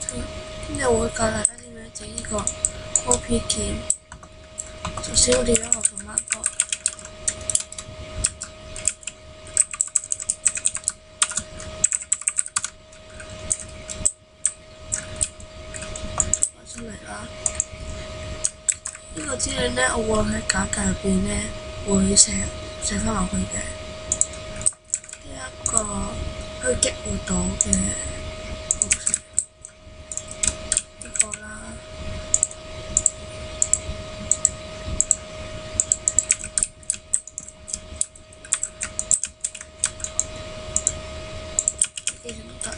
今日會教大家點樣整呢個 copy 鍵。首先我哋有一個動漫波，攞出嚟啦。呢個資料呢，我會喺簡介入邊呢會寫翻落去嘅。呢一個可以激活到嘅模式，呢個啦。呢啲都得。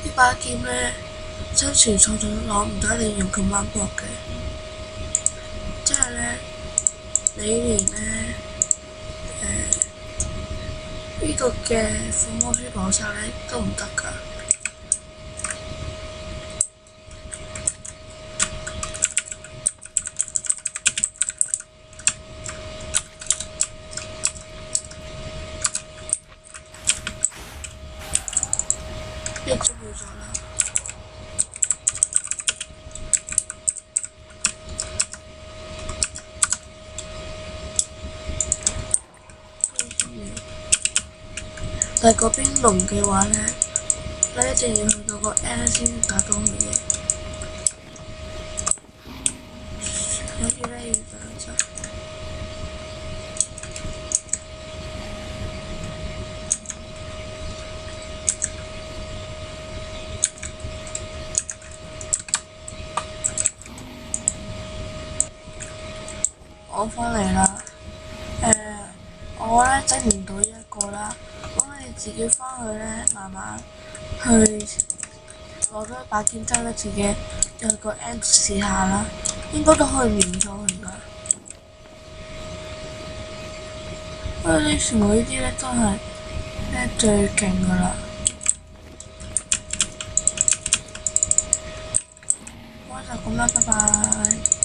呢把劍呢，生存創造攞唔得你用command block嘅，即係呢，你連呢呢個嘅撫摸書綁手呢都唔得㗎。你做冇咗啦。但係嗰邊龍嘅話呢，你一定要去到個 N 先打到佢嘅，所以呢，要等陣。我返嚟啦，我呢整唔到一個啦，咁你自己返去呢，慢慢去攞咗一把劍之後呢，自己就去個 N 試下啦，應該都可以免咗佢㗎。不過呢全部呢啲呢都係最勁㗎啦。咁就咁啦，拜拜。